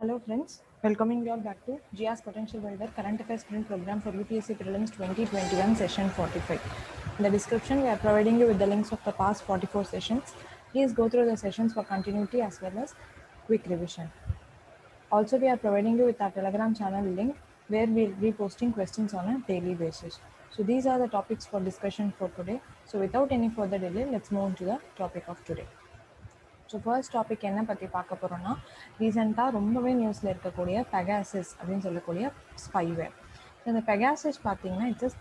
Hello friends, welcoming you all back to GIA's Potential Builder Current Affairs Sprint Program for UPSC Prelims 2021 Session 45. In the description, we are providing you with the links of the past 44 sessions. Please go through the sessions for continuity as well as quick revision. Also, we are providing you with our Telegram channel link where we will be posting questions on a daily basis. So these are the topics for discussion for today. So without any further delay, let's move on to the topic of today. So first topic என்ன பற்றி பார்க்க போகிறோன்னா ரீசெண்டாக ரொம்பவே நியூஸில் இருக்கக்கூடிய Pegasus அப்படின்னு சொல்லக்கூடிய ஸ்பைவேர். இந்த பெகாசஸ் பார்த்தீங்கன்னா இட்ஸ்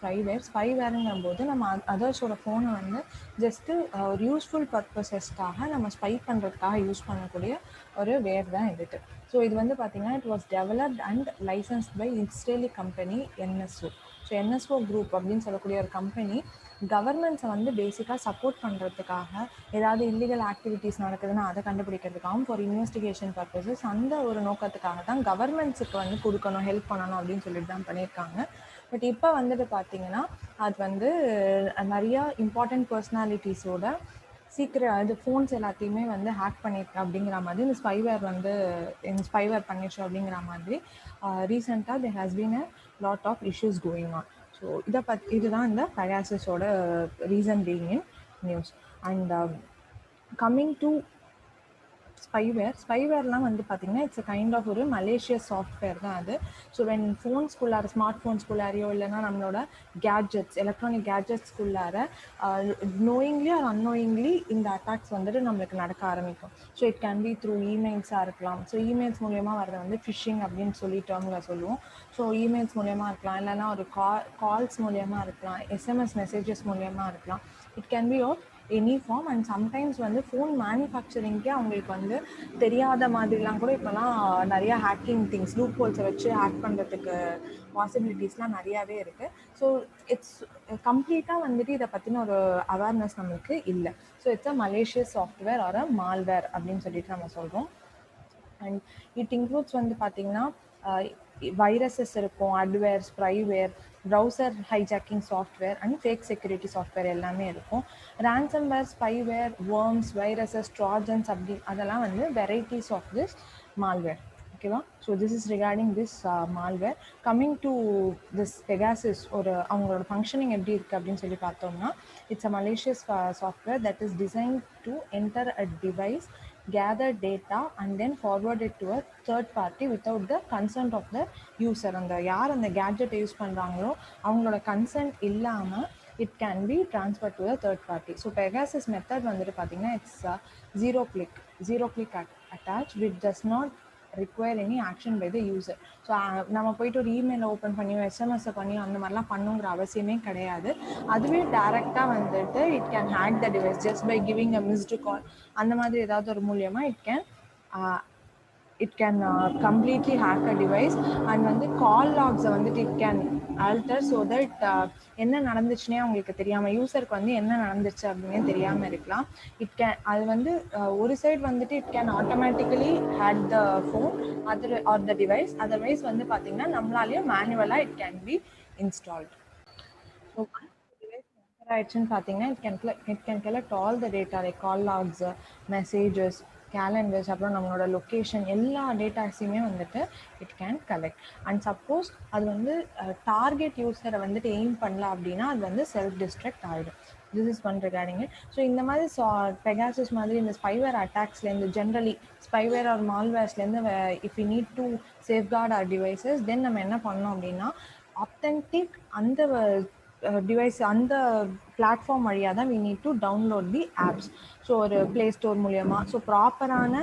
ஸ்பைவேருங்கும் போது நம்ம அதர்ஸோட ஃபோனை வந்து ஜஸ்ட்டு ஒரு யூஸ்ஃபுல் பர்பஸஸ்க்காக நம்ம ஸ்பை பண்ணுறதுக்காக யூஸ் பண்ணக்கூடிய ஒரு வேர் தான் இது. ஸோ இது வந்து பார்த்தீங்கன்னா it was developed and licensed by Israeli company NSO. So NSO group அப்படின்னு சொல்லக்கூடிய ஒரு கம்பெனி கவர்மெண்ட்ஸை வந்து பேசிக்காக சப்போர்ட் பண்ணுறதுக்காக ஏதாவது இல்லீகல் ஆக்டிவிட்டீஸ் நடக்குதுன்னா அதை கண்டுபிடிக்கிறதுக்காகவும் ஃபார் இன்வெஸ்டிகேஷன் பர்பஸஸ் அந்த ஒரு நோக்கத்துக்காக தான் கவர்மெண்ட்ஸுக்கு வந்து கொடுக்கணும், ஹெல்ப் பண்ணணும் அப்படின்னு சொல்லிட்டு தான் பண்ணியிருக்காங்க. பட் இப்போ வந்துட்டு பார்த்தீங்கன்னா அது வந்து நிறையா இம்பார்ட்டண்ட் பர்சனாலிட்டிஸோட அது ஃபோன்ஸ் எல்லாத்தையுமே வந்து ஹேக் பண்ணியிருக்கேன் அப்படிங்கிற மாதிரி இந்த ஸ்பைவேர் பண்ணிடுச்சு அப்படிங்கிற மாதிரி ரீசெண்டாக there has been a lot of issues going on. So இதுதான் இந்த பெகாசஸோட reason being in news. And coming to ஸ்பைவேர்லாம் வந்து பார்த்திங்கன்னா இட்ஸ் கைண்ட் ஆஃப் ஒரு மலேசியஸ் சாஃப்ட்வேர் தான் அது. ஸோ வென் ஃபோன்ஸ்குள்ளார ஸ்மார்ட் ஃபோன்ஸ்குள்ளாரையோ இல்லைனா நம்மளோட கேட்ஜெட்ஸ் எலக்ட்ரானிக் கேட்ஜெட்ஸ்குள்ளார நோயிங்லி ஆர் அன்னோயிங்லி இந்த அட்டாக்ஸ் வந்துட்டு நம்மளுக்கு நடக்க ஆரம்பிக்கும். So it can be through இமெயில்ஸாக இருக்கலாம். ஸோ இமெயில்ஸ் மூலயமா வரதை வந்து ஃபிஷிங் அப்படின்னு சொல்லி டேர்மில் சொல்லுவோம். ஸோ இமெயில்ஸ் மூலயமா இருக்கலாம், இல்லைனா ஒரு கால்ஸ் மூலயமா இருக்கலாம், எஸ்எம்எஸ் மெசேஜஸ் மூலயமா இருக்கலாம். It can be of any form. And sometimes வந்து ஃபோன் மேனுஃபேக்சரிங்கே அவங்களுக்கு வந்து தெரியாத மாதிரிலாம் கூட இப்போலாம் நிறையா ஹேக்கிங் திங்ஸ் லூப் ஹோல்ஸை வச்சு ஹேக் பண்ணுறதுக்கு பாசிபிலிட்டிஸ்லாம் நிறையாவே இருக்குது. ஸோ இட்ஸ் கம்ப்ளீட்டாக வந்துட்டு இதை பற்றின ஒரு அவேர்னஸ் நம்மளுக்கு இல்லை. So it's a malicious software or a malware அப்படின்னு சொல்லிட்டு நம்ம சொல்கிறோம். அண்ட் இட் இன்க்ளூட்ஸ் வந்து பார்த்திங்கன்னா வைரஸஸ் இருக்கும், adware, spyware, browser hijacking software and fake security software எல்லாமே இருக்கும். Ransomware, spyware, worms, viruses, trojans அப்படி அதெல்லாம் வந்து வெரைட்டிஸ் ஆஃப் திஸ் மால்வேர். ஓகேவா? So this is regarding this malware. Coming to this Pegasus அவங்களோட ஃபங்க்ஷனிங் எப்படி இருக்குது அப்படின்னு சொல்லி பார்த்தோம்னா it's a malicious software that is design to enter a device, gather data and then forward it to a third party without the consent of the user. அந்த யார் அந்த கேட்ஜெட்டை use பண்ணுறாங்களோ அவங்களோட கன்சென்ட் இல்லாமல் it can be transferred to a third party. So Pegasus method வந்துட்டு பார்த்தீங்கன்னா it's zero click attach which does not require any action by the user. So நம்ம போயிட்டு ஒரு இமெயிலை ஓப்பன் பண்ணியோ எஸ்எம்எஸ்ஸை பண்ணியோ அந்த மாதிரிலாம் பண்ணுங்கிற அவசியமே கிடையாது. அதுவே டேரெக்டாக வந்துட்டு it can hack the device just by giving a missed call அந்த மாதிரி ஏதாவது ஒரு மூலியமாக it can completely hack a device. And வந்து கால் லாக்ஸை வந்துட்டு it can alter so that என்ன நடந்துச்சுன்னே அவங்களுக்கு தெரியாமல் யூசருக்கு வந்து என்ன நடந்துச்சு அப்படின்னே தெரியாமல் இருக்கலாம். அது வந்து ஒரு சைடு வந்துட்டு it can automatically hack the phone or the device. Otherwise வந்து பார்த்தீங்கன்னா நம்மளாலேயே மேனுவலாக it can be installed. So ஆயிடுச்சுன்னு பார்த்தீங்கன்னா it can collect all the data like call logs, messages, calendars, அப்புறம் நம்மளோட லொக்கேஷன் எல்லா டேட்டாஸையுமே வந்துட்டு it can collect. And suppose அது வந்து டார்கெட் யூஸரை வந்துட்டு எய்ம் பண்ணல அப்படின்னா அது வந்து செல்ஃப் டிஸ்ட்ரக்ட் ஆகிடும். This is one recording it. So இந்த மாதிரி பெகாசஸ் மாதிரி இந்த ஸ்பைவேர் அட்டாக்ஸ்லேருந்து ஜென்ரலி ஸ்பைவேர் ஆர் மால்வேர்ஸ்லேருந்து if you need to safeguard our devices then நம்ம என்ன பண்ணோம் அப்படின்னா ஆத்தென்டிக் அந்த டிவைஸ் அந்த பிளாட்ஃபார்ம் வழியாக தான் we need to download the apps. So ஒரு ப்ளே ஸ்டோர் மூலயமா ஸோ ப்ராப்பரான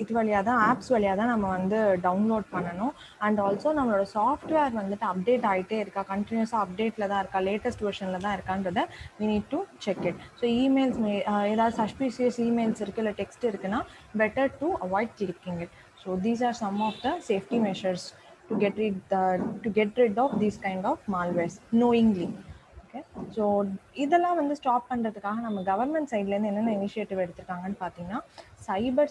இது வழியாக தான் ஆப்ஸ் வழியாக தான் நம்ம வந்து டவுன்லோட் பண்ணணும். அண்ட் ஆல்சோ நம்மளோட சாஃப்ட்வேர் வந்துட்டு அப்டேட் ஆகிட்டே இருக்கா, கண்டினியூஸாக அப்டேட்டில் தான் இருக்கா, லேட்டஸ்ட் வெர்ஷனில் தான் இருக்கான்றதை we need to check it. So emails ஏதாவது சஸ்பீஷியஸ் இமெயில்ஸ் இருக்குது இல்லை டெக்ஸ்ட் இருக்குன்னா better to avoid clicking it. So these are some of the safety measures to get rid of these kind of malwares knowingly. Okay, so இதெல்லாம் வந்து stop பண்ணுறதுக்காக நம்ம government சைட்லேருந்து என்னென்ன இனிஷியேட்டிவ் எடுத்திருக்காங்கன்னு பார்த்தீங்கன்னா cyber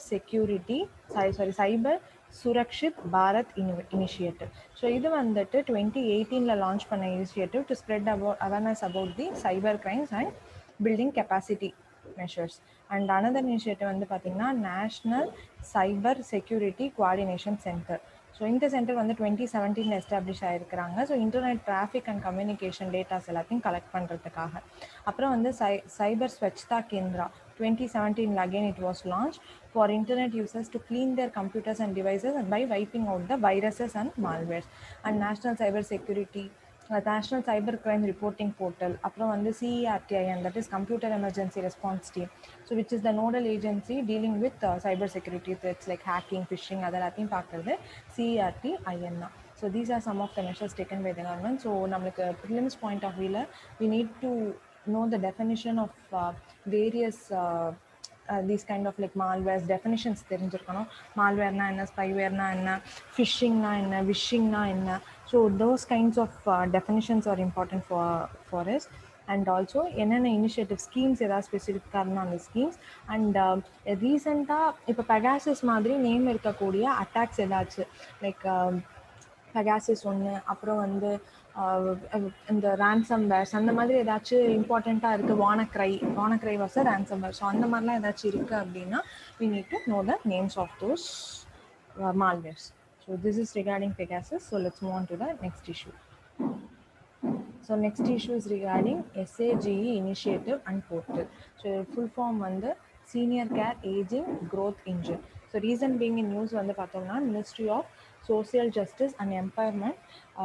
Surakshit Bharat initiative. So இது வந்துட்டு 2018 லான்ச் பண்ண initiative to spread awareness about the cyber crimes and building capacity measures. And another initiative வந்து பார்த்தீங்கன்னா national cyber security coordination centre. So இந்த சென்டர் வந்து 2017 எஸ்டாப்ளிஷ் ஆகிருக்கிறாங்க. So internet traffic and communication datas எல்லாத்தையும் collect பண்ணுறதுக்காக. அப்புறம் வந்து சைபர் Swachhta Kendra 2017 again it was launched for internet users to clean their computers and devices by wiping out the viruses and malwares. And national cyber security National Cyber Crime Reporting Portal, அப்புறம் வந்து CERTIN, that is Computer Emergency Response Team, so which is the nodal agency dealing with cyber security threats like hacking, phishing, அதெல்லாத்தையும் பார்க்குறது CERTIN. So these are some of the measures taken by the government. So நம்மளுக்கு prelims point of view we need to know the definition of various these kind of like malwares definitions தெரிஞ்சிருக்கணும். malwareனா என்ன, spywareனா என்ன, phishingனா என்ன, wishingனா என்ன. So those kinds of definitions are important for us. And also என்னென்ன initiative schemes ஏதாவது ஸ்பெசிஃபிக்காக இருந்தால் அந்த ஸ்கீம்ஸ். அண்ட் ரீசெண்டாக இப்போ பெகாசஸ் மாதிரி நேம் இருக்கக்கூடிய அட்டாக்ஸ் ஏதாச்சும் லைக் பெகாசஸ் ஒன்று, அப்புறம் வந்து இந்த ransomware அந்த மாதிரி ஏதாச்சும் இம்பார்ட்டண்ட்டாக இருக்குது. வானக்ரை வாஸ் ransomware. ஸோ அந்த மாதிரிலாம் ஏதாச்சும் இருக்குது அப்படின்னா we need to know the names of those malwares. So this is regarding Pegasus. So let's move on to the next issue. So next issue is regarding SAGE initiative and portal. So full form வந்து Senior Care Aging Growth Engine. So reason being in news வந்து பார்த்தோம்னா Ministry of Social Justice and Empowerment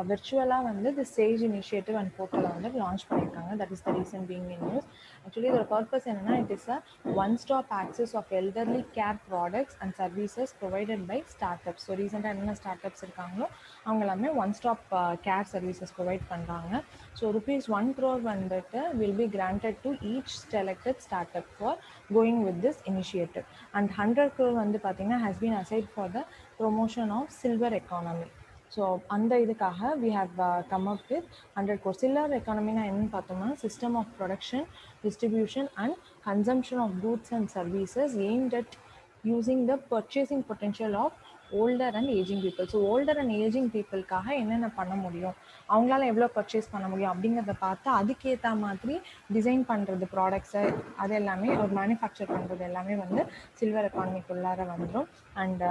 virtually வந்து the SAGE initiative and portal வந்து launch பண்ணிருக்காங்க. That is the reason being in news. Actually the purpose என்னன்னா it is a one-stop access of elderly care products and services provided by startups. So recently என்னென்ன startups இருக்காங்களோ அவங்க எல்லாமே one-stop care services provide பண்ணுறாங்க. So rupees 1 crore வந்துட்டு will be granted to each selected startup for going with this initiative. And 100 crore வந்து பார்த்தீங்கன்னா has been assigned for the promotion of silver economy. So அந்த இதுக்காக we have come up with 100 crore. Silver எக்கானமினா என்னன்னு பார்த்தோம்னா system of production, distribution and consumption of goods and services aimed at using the purchasing potential of older and ageing people. So older and ageing பீப்புளுக்காக என்னென்ன பண்ண முடியும், அவங்களால எவ்வளோ purchase பண்ண முடியும் அப்படிங்கிறத பார்த்து அதுக்கேற்ற மாதிரி டிசைன் பண்ணுறது ப்ராடக்ட்ஸை, அது எல்லாமே ஒரு மேனுஃபேக்சர் பண்ணுறது எல்லாமே வந்து சில்வர் எக்கானமிக்குள்ளார வந்துடும். அண்ட்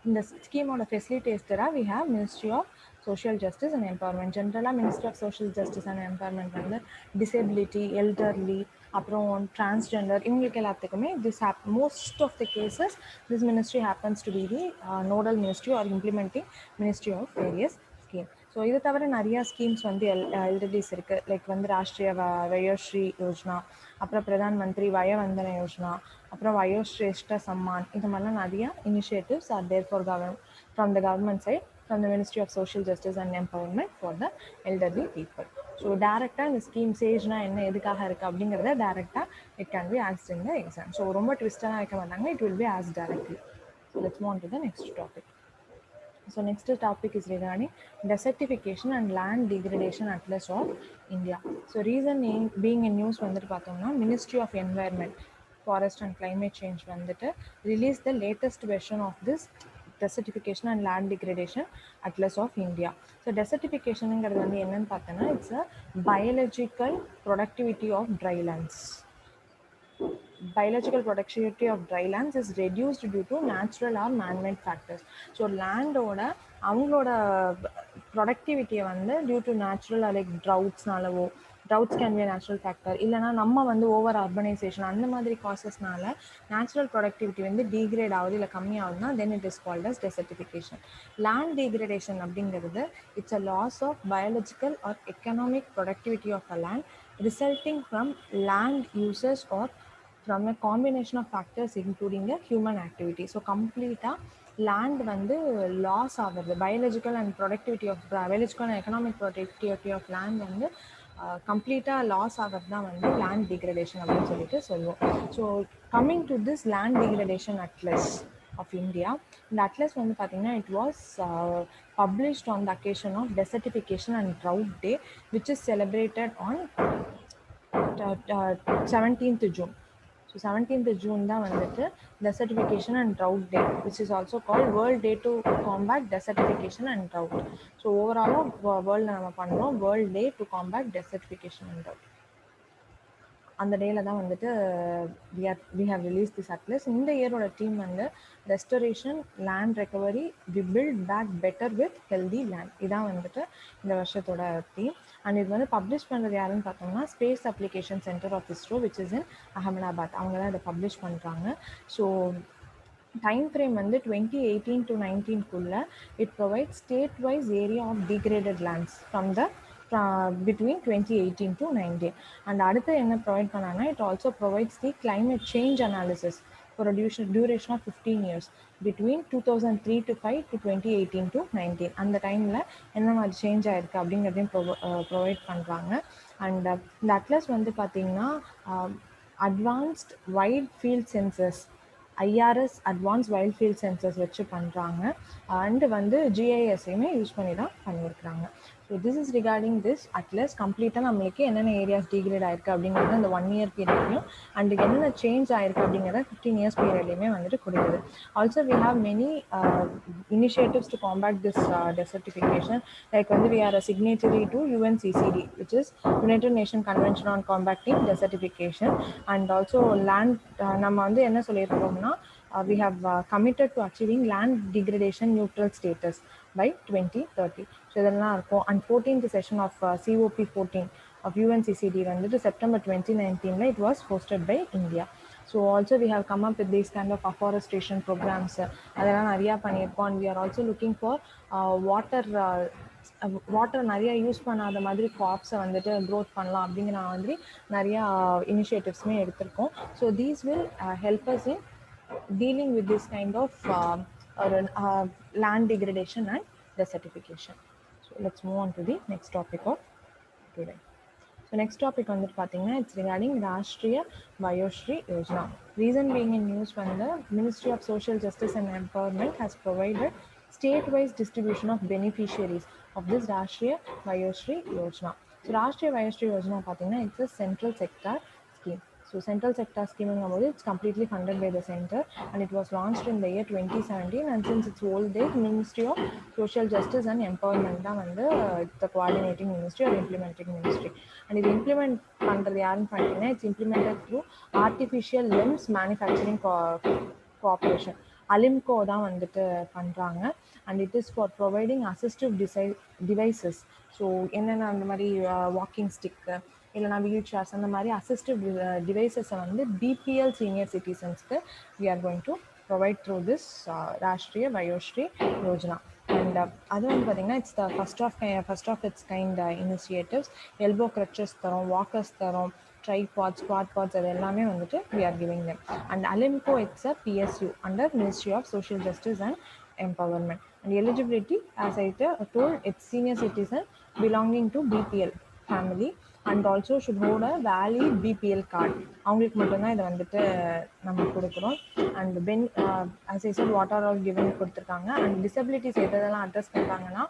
இந்த ஸ்கீமோட ஃபெசிலிட்டேட்டராக we have Ministry of Social Justice and Empowerment. ஜென்ரலாக Ministry of Social Justice and Empowerment வந்து டிசேபிலிட்டி, எல்டர்லி, அப்புறம் டிரான்ஸ்ஜெண்டர் இவங்களுக்கு எல்லாத்துக்குமே most of the cases this ministry happens to be the nodal ministry or implementing ministry of various schemes. So இது தவிர நிறையா schemes வந்து எல்டர்லிஸ் இருக்குது. லைக் வந்து ராஷ்ட்ரிய வயோஸ்ரீ யோஜனா, அப்புறம் பிரதான் மந்திரி வயவந்தன யோஜனா, அப்புறம் வயோஸ்ரேஷ்ட சம்மான், இது மாதிரிலாம் நிறையா initiatives are there for from the government side, from the ministry of social justice and empowerment for the elderly people. So டேரெக்டாக இந்த ஸ்கீம் சேஜ்னா என்ன, எதுக்காக இருக்குது அப்படிங்கிறத டேரெக்டாக it can be asked in the exam. So ரொம்ப ட்விஸ்டாக வைக்க மாட்டாங்க, it will be asked directly. So let's move on to the next topic. So next topic is regarding desertification and land degradation atlas of India. So reason being in news வந்துட்டு பார்த்தோம்னா Ministry of Environment, Forest and Climate Change வந்துட்டு release the latest version of this desertification and land degradation atlas of India. So desertificationங்கிறது வந்து என்னன்னு பார்த்தோன்னா it's a biological productivity of drylands. Biological productivity of drylands is reduced due to natural or man-made factors. So லேண்டோட அவங்களோட ப்ரொடக்டிவிட்டியை வந்து due to natural like ட்ரவுட்ஸ்னாலவோ, droughts can be natural factor, இல்லைனா நம்ம வந்து ஓவர் அர்பனைசேஷன் அந்த மாதிரி காசஸ்னால நேச்சுரல் ப்ரொடக்டிவிட்டி வந்து டீக்ரேட் ஆகுது இல்லை கம்மியாகுதுன்னா then it is called as desertification. Land degradation அப்படிங்கிறது it's a loss of biological or economic productivity of a land resulting from land uses or from a combination of factors including a human activity. So completely land வந்து loss ஆகுது, biological and productivity of biological and economic productivity of land வந்து கம்ப்ளீட்டாக loss ஆகிறது தான் வந்து land degradation அப்படின்னு சொல்லிட்டு சொல்லுவோம். So coming to this land degradation atlas of India, இந்த அட்லஸ் வந்து பார்த்திங்கன்னா it was published on the occasion of desertification and drought day which is celebrated on 17th June. So 17th June தான் வந்துட்டு desertification and drought day which is also called World Day to Combat Desertification and Drought. So ஓவராலாக வேர்ல்டில் நம்ம பண்ணுறோம் World Day to Combat Desertification and Drought. அந்த டேல தான் வந்துட்டு we have released this atlas. இந்த இயரோட டீம் வந்து restoration, land recovery, we build back better with healthy land. இதான் வந்துட்டு இந்த வருஷத்தோட தீம். அண்ட் இது வந்து பப்ளிஷ் பண்ணுறது யாருன்னு பார்த்தோம்னா space application centre of ISRO which is in Ahmedabad. அவங்க தான் இதை பப்ளிஷ் பண்ணுறாங்க. ஸோ டைம் ஃப்ரேம் வந்து 2018 to 19குள்ள it provide state wise area of degraded lands from the between 2018 to 19. And அடுத்து என்ன ப்ரொவைட் பண்ணாங்கன்னா it also provides the climate change analysis for a duration of 15 years between 2003 to 5 to 2018 to 19. அந்த டைமில் என்ன மாதிரி change ஆயிருக்கு அப்படிங்கிறதையும் provide பண்ணுறாங்க. அண்ட் இந்த அட்லஸ் வந்து பார்த்திங்கன்னா advanced wide field sensors, IRS advanced wild field sensors வச்சு பண்ணுறாங்க. அண்டு வந்து ஜிஐஎஸ்ஸையுமே யூஸ் பண்ணி தான் பண்ணியிருக்கிறாங்க. So this is regarding this atlas. கம்ப்ளீட்டாக நம்மளுக்கு என்னென்ன ஏரியாஸ் டிகிரேட் ஆயிருக்கு அப்படிங்கிறது அந்த 1 year பீரியட்லையும் அண்ட் என்னென்ன சேஞ்ச் ஆயிருக்கு அப்படிங்கிறத 15 years பீரியட்லையுமே வந்துட்டு கொடுக்குது. Also we have many initiatives to combat this desertification. Like வந்து we are a signatory to UNCCD which is United Nation Convention on Combating Desertification. And also land நம்ம வந்து என்ன சொல்லியிருக்கோம்னா we have committed to achieving land degradation neutral status by 2030. So இதெல்லாம் இருக்கும். And 14th session of COP14 of UNCCD வந்துட்டு September 2019 it was hosted by India. So also we have come up with these kind of afforestation programs. அதெல்லாம் நிறையா பண்ணியிருக்கோம். And we are also looking for water நிறையா use பண்ணாத மாதிரி கிராப்ஸை வந்துட்டு growth பண்ணலாம் அப்படிங்கிற மாதிரி நிறையா இனிஷியேட்டிவ்ஸுமே எடுத்திருக்கோம். So these will help us in dealing with this kind of land degradation and desertification. So let's move on to the next topic of today. So next topic வந்து பார்த்தீங்கன்னா it's regarding Rashtriya Vayoshree Yojana. Reason being in news when the Ministry of Social Justice and Empowerment has provided state-wise distribution of beneficiaries of this Rashtriya Vayoshree Yojana. So Rashtriya Vayoshree Yojana பார்த்தீங்கன்னா it's a central sector scheme. So central sector scheme it's completely funded by the center and it was launched in the year 2017. And since its old days, Ministry of Social Justice and Empowerment தான் வந்து the coordinating ministry or implementing ministry. And இது implement பண்ணுறது யாருன்னு பார்த்தீங்கன்னா it's implemented through Artificial Limbs Manufacturing Corporation. Alimco தான் வந்துட்டு பண்ணுறாங்க. And it is for providing assistive devices. So என்னென்ன அந்த மாதிரி வாக்கிங் ஸ்டிக்கு இல்லைனா வீல் சேர்ஸ் அந்த மாதிரி அசிஸ்டிவ் டிவைசஸை வந்து பிபிஎல் சீனியர் சிட்டிசன்ஸ்க்கு we are going to provide through this Rashtriya Vayoshri Yojana. And அது வந்து பார்த்திங்கன்னா it's the first of its kind initiatives. Elbow crutches தரோம், வாக்கர்ஸ் தரோம், ட்ரைபாட்ஸ், குவாட்பாட்ஸ், அது எல்லாமே வந்துட்டு we are giving them. And Alimco it's a PSU under Ministry of Social Justice and Empowerment. And eligibility, as I told, it's senior citizen belonging to BPL family and also should hold a valid BPL card. அவங்களுக்கு மட்டும்தான் இதை வந்துட்டு நம்ம கொடுக்குறோம். And as I said, what are all given கொடுத்துருக்காங்க. And disabilities எதெல்லாம் address பண்ணுறாங்கன்னா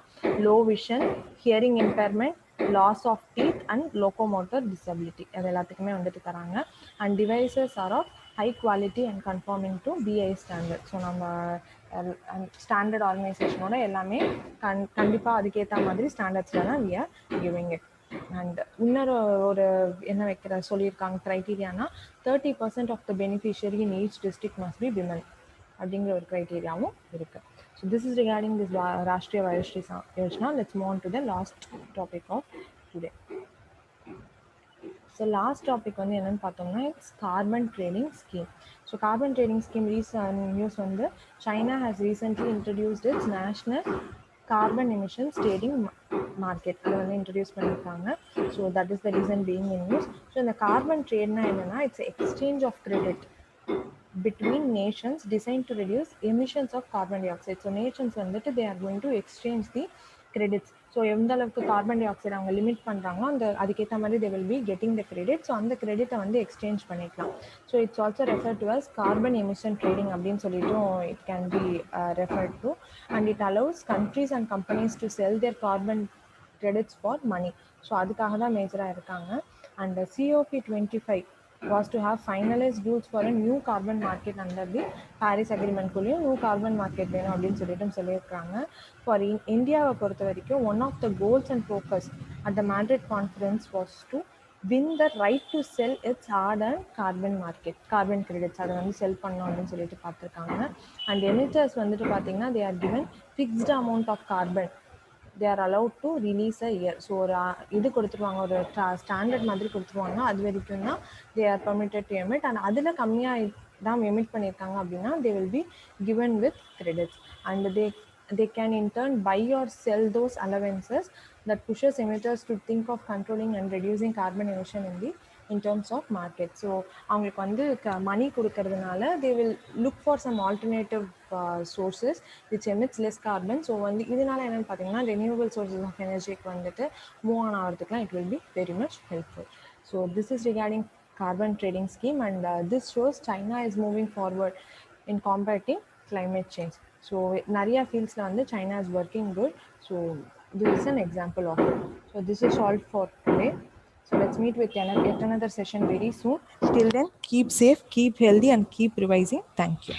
low vision, hearing impairment, loss of teeth and locomotor disability, அது எல்லாத்துக்குமே வந்துட்டு தராங்க. And devices are of high quality and conforming to BI standard. ஸோ நம்ம standard ஆர்கனைசேஷனோட எல்லாமே கண்டிப்பாக அதுக்கேற்ற மாதிரி ஸ்டாண்டர்ட்ஸில் தான் we are giving it. And இன்னொரு ஒரு என்ன சொல்லியிருக்காங்க க்ரைட்டீரியானா 30% of the beneficiary in each district must be women அப்படிங்கிற ஒரு க்ரைட்டீரியாவும் இருக்குது. So this is regarding this Rashtriya Vayoshree Yojana. Let's move on to the last topic of today. So last topic வந்து என்னன்னு பார்த்தோம்னா it's carbon trading scheme. So carbon trading scheme recent news வந்து China has recently introduced its national carbon emissions trading market. அதை வந்து introduce பண்ணியிருக்காங்க. So that is the reason being in news. So இந்த carbon ட்ரேட்னா என்னன்னா it's exchange of credit between nations designed to reduce emissions of carbon dioxide. So nations வந்துட்டு they are going to exchange the credits. So எந்த அளவுக்கு carbon டை ஆக்சைடு அவங்க limit பண்ணுறாங்களோ அதுக்கேற்ற மாதிரி they will be getting the credit. So அந்த கிரெடிட்டை வந்து எக்ஸ்சேஞ்ச் பண்ணிக்கலாம். So it's also refer to as carbon emission trading அப்படின்னு சொல்லிட்டு it can be referred to. And it allows countries and companies to sell their carbon credits for money. So அதுக்காக தான் மேஜராக இருக்காங்க. And COP25 was to have finalized rules for a new carbon market under the Paris Agreement குள்ளேயும் new carbon market வேணும் அப்படின்னு சொல்லியிருக்காங்க. For இந்தியாவை பொறுத்த வரைக்கும் one of the goals and focus at the Madrid conference was to win the right to sell its hard and carbon market, carbon credits அதை வந்து செல் பண்ணணும் அப்படின்னு சொல்லிட்டு பார்த்துருக்காங்க. அண்ட் எமிட்டர்ஸ் வந்துட்டு பார்த்தீங்கன்னா they are given fixed amount of carbon they are allowed to release a year. So ஒரு இது கொடுத்துருவாங்க, ஒரு ஸ்டாண்டர்ட் மாதிரி கொடுத்துருவாங்க, அது வரைக்கும் தான் they are permitted to emit. And அதில் கம்மியாக தான் எமிட் பண்ணியிருக்காங்க அப்படின்னா they will be given with credits and they can in turn buy or sell those allowances that pushes emitters to think of controlling and reducing carbon emission in terms of market. So அவங்களுக்கு வந்து மணி கொடுக்கறதுனால they will look for some alternative sources which emits less carbon. So வந்து இதனால என்னென்னு பார்த்தீங்கன்னா renewable sources of energy வந்துட்டு move on ஆகிறதுக்குலாம் it will be very much helpful. So this is regarding carbon trading scheme and this shows China is moving forward in combating climate change. So நிறைய ஃபீல்ட்ஸில் வந்து China is working good. So this is an example of it. So this is all for today. So let's meet with yet another session very soon. Till then, keep safe, keep healthy and keep revising. Thank you.